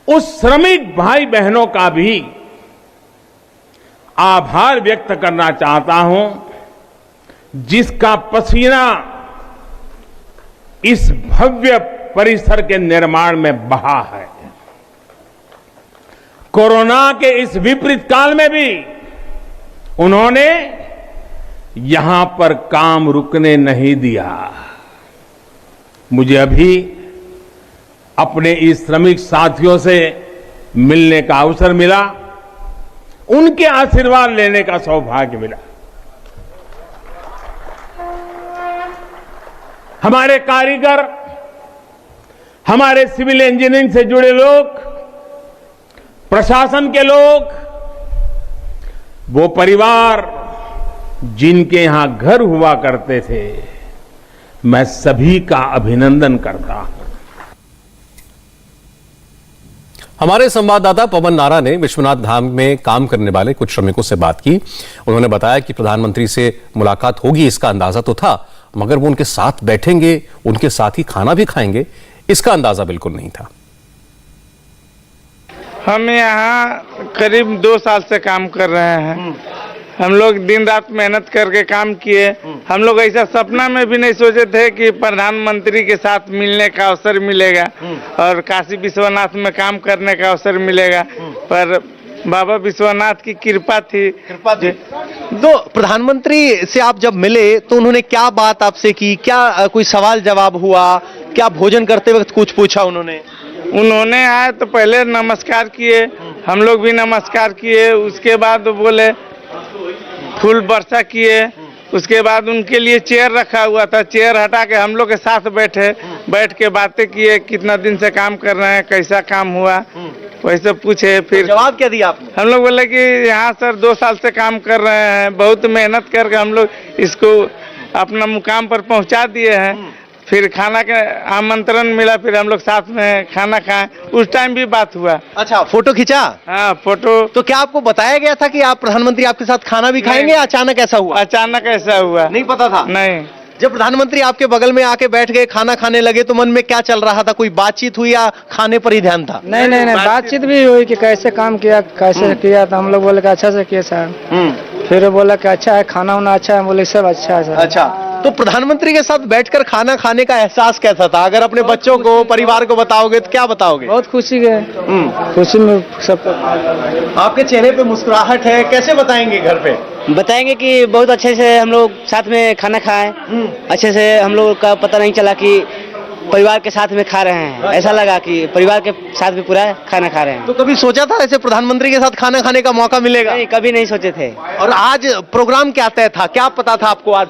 उस श्रमिक भाई बहनों का भी आभार व्यक्त करना चाहता हूं, जिसका पसीना इस भव्य परिसर के निर्माण में बहा है। कोरोना के इस विपरीत काल में भी उन्होंने यहां पर काम रुकने नहीं दिया। मुझे अभी अपने इस श्रमिक साथियों से मिलने का अवसर मिला, उनके आशीर्वाद लेने का सौभाग्य मिला। हमारे कारीगर, हमारे सिविल इंजीनियरिंग से जुड़े लोग, प्रशासन के लोग, वो परिवार जिनके यहां घर हुआ करते थे, मैं सभी का अभिनंदन करता हूं। हमारे संवाददाता पवन नारा ने विश्वनाथ धाम में काम करने वाले कुछ श्रमिकों से बात की। उन्होंने बताया कि प्रधानमंत्री से मुलाकात होगी इसका अंदाजा तो था, मगर वो उनके साथ बैठेंगे, उनके साथ ही खाना भी खाएंगे, इसका अंदाजा बिल्कुल नहीं था। हम यहाँ करीब 2 साल से काम कर रहे हैं। हम लोग दिन रात मेहनत करके काम किए। हम लोग ऐसा सपना में भी नहीं सोचे थे कि प्रधानमंत्री के साथ मिलने का अवसर मिलेगा और काशी विश्वनाथ में काम करने का अवसर मिलेगा, पर बाबा विश्वनाथ की कृपा थी। तो प्रधानमंत्री से आप जब मिले तो उन्होंने क्या बात आपसे की, क्या कोई सवाल जवाब हुआ, क्या भोजन करते वक्त कुछ पूछा उन्होंने आए तो पहले नमस्कार किए, हम लोग भी नमस्कार किए। उसके बाद बोले फूल वर्षा किए। उसके बाद उनके लिए चेयर रखा हुआ था, चेयर हटा के हम लोग के साथ बैठ के बातें किए, कितना दिन से काम कर रहे हैं, कैसा काम हुआ, वैसे पूछे। फिर जवाब क्या दिया आपने? हम लोग बोले कि यहाँ सर 2 साल से काम कर रहे हैं, बहुत मेहनत करके हम लोग इसको अपना मुकाम पर पहुँचा दिए हैं। फिर खाना का आमंत्रण मिला, फिर हम लोग साथ में खाना खाए, उस टाइम भी बात हुआ। अच्छा, फोटो खींचा? हाँ, फोटो। तो क्या आपको बताया गया था कि आप प्रधानमंत्री आपके साथ खाना भी खाएंगे? अचानक ऐसा हुआ? अचानक ऐसा हुआ, नहीं पता था? नहीं। जब प्रधानमंत्री आपके बगल में आके बैठ गए, खाना खाने लगे, तो मन में क्या चल रहा था? कोई बातचीत हुई या खाने पर ही ध्यान था? नहीं, बातचीत भी हुई कि कैसे काम किया, कैसे किया। तो हम लोग बोले कि अच्छा से किया सर। फिर बोला कि अच्छा है, खाना वाना अच्छा है, बोले सब अच्छा है सर। अच्छा, तो प्रधानमंत्री के साथ बैठकर खाना खाने का एहसास कैसा था? अगर अपने बच्चों को, परिवार को बताओगे तो क्या बताओगे? बहुत खुशी है, खुशी में सब। आपके चेहरे पे मुस्कुराहट है, कैसे बताएंगे घर पे? बताएंगे कि बहुत अच्छे से हम लोग साथ में खाना खाएं, अच्छे से हम लोग का पता नहीं चला कि परिवार के साथ में खा रहे हैं, ऐसा लगा कि परिवार के साथ भी पूरा खाना खा रहे हैं। तो कभी सोचा था ऐसे प्रधानमंत्री के साथ खाना खाने का मौका मिलेगा? नहीं, कभी नहीं सोचे थे। और आज प्रोग्राम क्या तय था, क्या पता था आपको? आज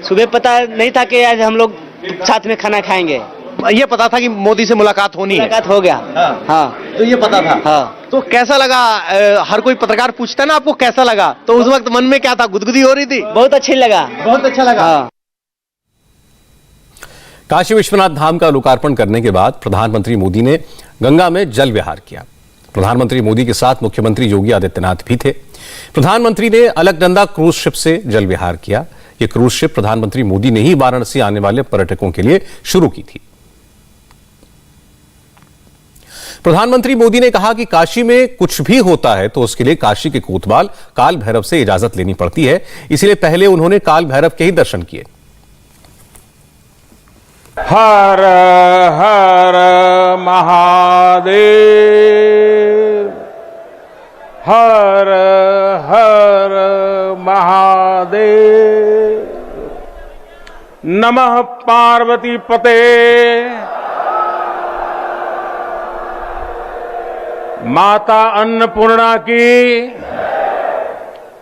सुबह पता नहीं था कि आज हम लोग साथ में खाना खाएंगे। ये पता था कि मोदी से मुलाकात होनी है? मुलाकात हो गया। हाँ, तो ये पता था। हाँ। तो कैसा लगा? हर कोई पत्रकार पूछता है ना आपको कैसा लगा, तो उस वक्त मन में क्या था? गुदगुदी हो रही थी? बहुत अच्छी लगा, बहुत अच्छा लगा। हाँ। काशी विश्वनाथ धाम का लोकार्पण करने के बाद प्रधानमंत्री मोदी ने गंगा में जल विहार किया। प्रधानमंत्री मोदी के साथ मुख्यमंत्री योगी आदित्यनाथ भी थे। प्रधानमंत्री ने अलकनंदा क्रूज शिप से जल विहार किया। यह क्रूज शिप प्रधानमंत्री मोदी ने ही वाराणसी आने वाले पर्यटकों के लिए शुरू की थी। प्रधानमंत्री मोदी ने कहा कि काशी में कुछ भी होता है तो उसके लिए काशी के कोतवाल काल भैरव से इजाजत लेनी पड़ती है, इसलिए पहले उन्होंने काल भैरव के ही दर्शन किए। हर हर महादेव, हर हर महादेव, नमः पार्वती पते, माता अन्नपूर्णा की,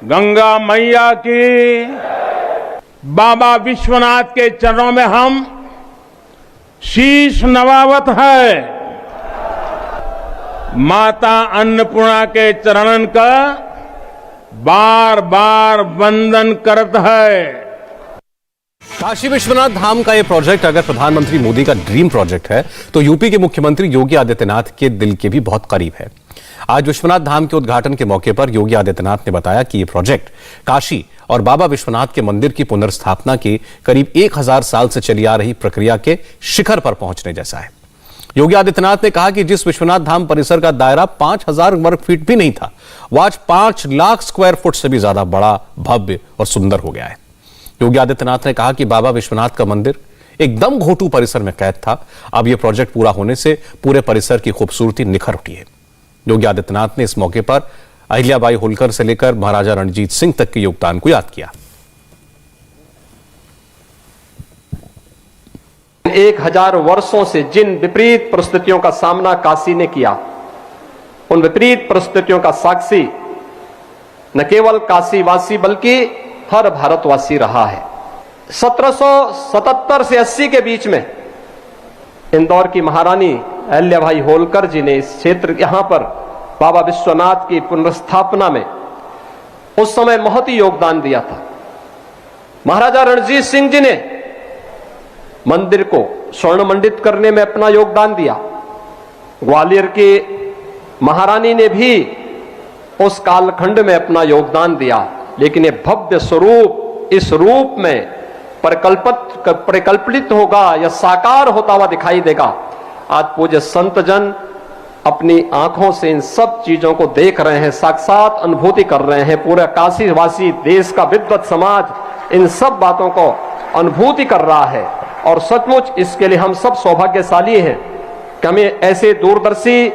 गंगा मैया की, बाबा विश्वनाथ के चरणों में हम शीश नवावत है। माता अन्नपूर्णा के चरणन का बार बार वंदन करत है। काशी विश्वनाथ धाम का यह प्रोजेक्ट अगर प्रधानमंत्री मोदी का ड्रीम प्रोजेक्ट है तो यूपी के मुख्यमंत्री योगी आदित्यनाथ के दिल के भी बहुत करीब है। आज विश्वनाथ धाम के उद्घाटन के मौके पर योगी आदित्यनाथ ने बताया कि यह प्रोजेक्ट काशी और बाबा विश्वनाथ के मंदिर की पुनर्स्थापना की करीब 1000 साल से चली आ रही प्रक्रिया के शिखर पर पहुंचने जैसा है। योगी आदित्यनाथ ने कहा कि जिस विश्वनाथ धाम परिसर का दायरा 5000 वर्ग फीट भी नहीं था, वह आज 5 लाख स्क्वायर फुट से भी ज्यादा बड़ा, भव्य और सुंदर हो गया है। योगी आदित्यनाथ ने कहा कि बाबा विश्वनाथ का मंदिर एकदम घोटू परिसर में कैद था, अब यह प्रोजेक्ट पूरा होने से पूरे परिसर की खूबसूरती निखर उठी है। योगी आदित्यनाथ ने इस मौके पर अहिल्याबाई होलकर से लेकर महाराजा रणजीत सिंह तक के योगदान को याद किया। 1000 वर्षों से जिन विपरीत परिस्थितियों का सामना काशी ने किया, उन विपरीत परिस्थितियों का साक्षी न केवल काशीवासी बल्कि हर भारतवासी रहा है। 1777 से 80 के बीच में इंदौर की महारानी अहिल्याबाई होलकर जी ने इस क्षेत्र, यहां पर बाबा विश्वनाथ की पुनर्स्थापना में उस समय बहुत ही योगदान दिया था। महाराजा रणजीत सिंह जी ने मंदिर को स्वर्णमंडित करने में अपना योगदान दिया। ग्वालियर की महारानी ने भी उस कालखंड में अपना योगदान दिया। लेकिन ये भव्य स्वरूप इस रूप में परिकल्पित होगा या साकार होता हुआ दिखाई देगा। आज पूज्य संत जन अपनी आंखों से इन सब चीजों को देख रहे हैं, साक्षात अनुभूति कर रहे हैं। पूरा काशीवासी देश का विद्वत समाज इन सब बातों को अनुभूति कर रहा है और सचमुच इसके लिए हम सब सौभाग्यशाली हैं कि हमें ऐसे दूरदर्शी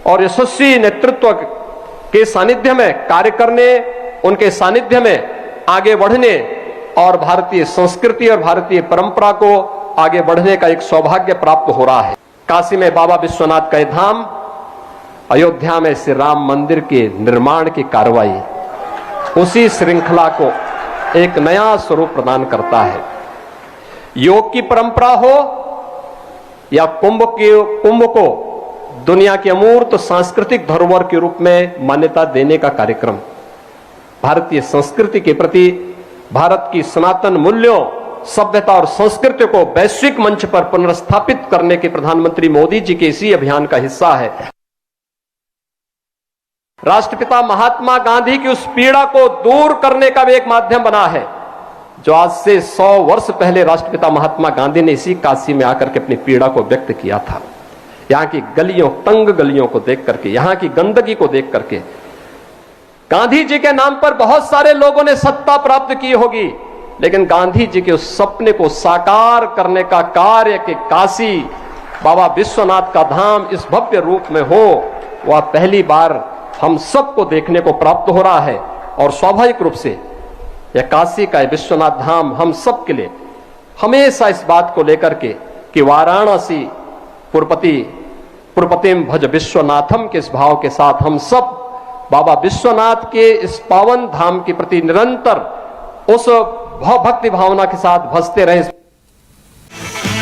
और यशस्वी नेतृत्व के सानिध्य में कार्य करने, उनके सानिध्य में आगे बढ़ने और भारतीय संस्कृति और भारतीय परंपरा को आगे बढ़ने का एक सौभाग्य प्राप्त हो रहा है। काशी में बाबा विश्वनाथ का धाम, अयोध्या में श्री राम मंदिर के निर्माण की कार्रवाई उसी श्रृंखला को एक नया स्वरूप प्रदान करता है। योग की परंपरा हो या कुंभ को दुनिया के अमूर्त सांस्कृतिक धरोहर के रूप में मान्यता देने का कार्यक्रम, भारतीय संस्कृति के प्रति भारत की सनातन मूल्यों, सभ्यता और संस्कृति को वैश्विक मंच पर पुनर्स्थापित करने के प्रधानमंत्री मोदी जी के इसी अभियान का हिस्सा है। राष्ट्रपिता महात्मा गांधी की उस पीड़ा को दूर करने का भी एक माध्यम बना है, जो आज से 100 वर्ष पहले राष्ट्रपिता महात्मा गांधी ने इसी काशी में आकर के अपनी पीड़ा को व्यक्त किया था। यहां की गलियों, तंग गलियों को देख करके, यहां की गंदगी को देख करके, गांधी जी के नाम पर बहुत सारे लोगों ने सत्ता प्राप्त की होगी, लेकिन गांधी जी के उस सपने को साकार करने का कार्य कि काशी बाबा विश्वनाथ का धाम इस भव्य रूप में हो, वह पहली बार हम सबको देखने को प्राप्त हो रहा है। और स्वाभाविक रूप से यह काशी का विश्वनाथ धाम हम सब के लिए हमेशा इस बात को लेकर के कि वाराणसी पुरपतिम भज विश्वनाथम के इस भाव के साथ हम सब बाबा विश्वनाथ के इस पावन धाम के प्रति निरंतर उस भक्ति भावना के साथ भजते रहे।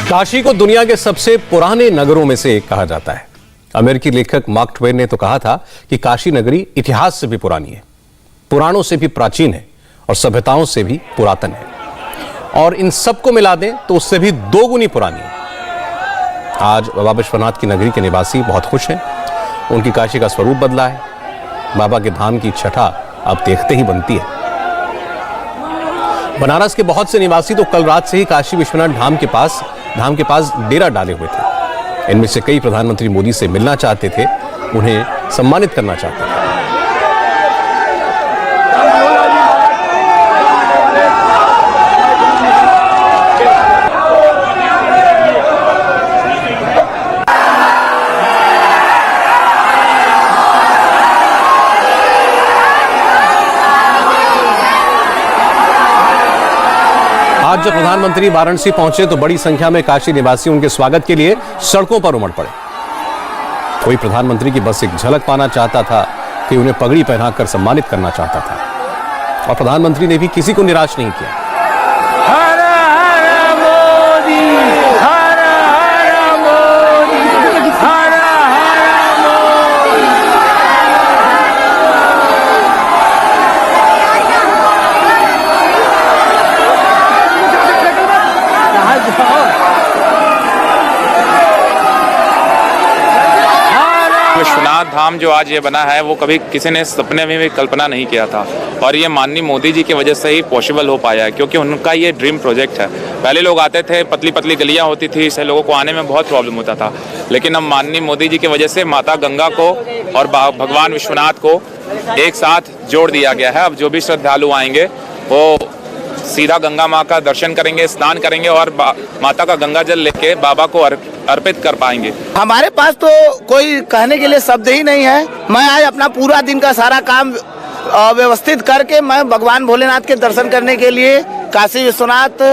काशी को दुनिया के सबसे पुराने नगरों में से एक कहा जाता है। अमेरिकी लेखक मार्क ट्वेन ने तो कहा था कि काशी नगरी इतिहास से भी पुरानी है, पुराणों से भी प्राचीन है और सभ्यताओं से भी पुरातन है, और इन सबको मिला दें तो उससे भी 2 गुनी पुरानी है। आज बाबा विश्वनाथ की नगरी के निवासी बहुत खुश हैं। उनकी काशी का स्वरूप बदला है। बाबा के धाम की छठा अब देखते ही बनती है। बनारस के बहुत से निवासी तो कल रात से ही काशी विश्वनाथ धाम के पास डेरा डाले हुए थे। इनमें से कई प्रधानमंत्री मोदी से मिलना चाहते थे, उन्हें सम्मानित करना चाहते थे। आज जब प्रधानमंत्री वाराणसी पहुंचे तो बड़ी संख्या में काशी निवासी उनके स्वागत के लिए सड़कों पर उमड़ पड़े। कोई प्रधानमंत्री की बस एक झलक पाना चाहता था, कि उन्हें पगड़ी पहनाकर सम्मानित करना चाहता था, और प्रधानमंत्री ने भी किसी को निराश नहीं किया। हर हर मोदी, हर हर मोदी, हर हर मोदी। विश्वनाथ धाम जो आज ये बना है वो कभी किसी ने सपने में भी कल्पना नहीं किया था, और ये माननीय मोदी जी की वजह से ही पॉसिबल हो पाया है, क्योंकि उनका ये ड्रीम प्रोजेक्ट है। पहले लोग आते थे, पतली पतली गलियां होती थी, इससे लोगों को आने में बहुत प्रॉब्लम होता था, लेकिन अब माननीय मोदी जी की वजह से माता गंगा को और भगवान विश्वनाथ को एक साथ जोड़ दिया गया है। अब जो भी श्रद्धालु आएंगे वो सीधा गंगा माँ का दर्शन करेंगे, स्नान करेंगे और माता का गंगा जल लेके बाबा को अर्पित कर पाएंगे। हमारे पास तो कोई कहने के लिए शब्द ही नहीं है। मैं आज अपना पूरा दिन का सारा काम व्यवस्थित करके मैं भगवान भोलेनाथ के दर्शन करने के लिए काशी विश्वनाथ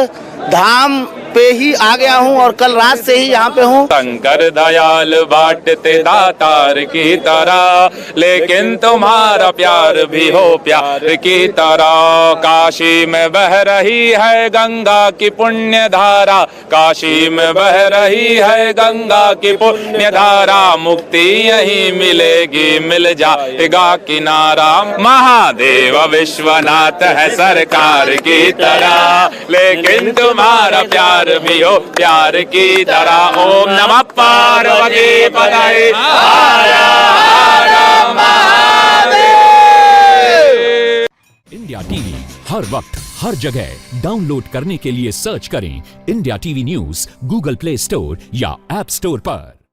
धाम पे ही आ गया हूँ, और कल रात से ही यहाँ पे हूँ। शंकर दयाल बांटते दातार की तरह, लेकिन तुम्हारा प्यार भी हो प्यार की तरह। काशी में बह रही है गंगा की पुण्य धारा, काशी में बह रही है गंगा की पुण्य धारा। मुक्ति यही मिलेगी, मिल जाएगा किनारा। महादेव विश्वनाथ है सरकार की तरह, लेकिन तुम्हारा प्यार प्यार भी हो प्यार की तरह। ओम नमः पार्वती पतये हर हर महादेव। इंडिया टीवी हर वक्त हर जगह डाउनलोड करने के लिए सर्च करें India TV news Google play store या ऐप स्टोर पर।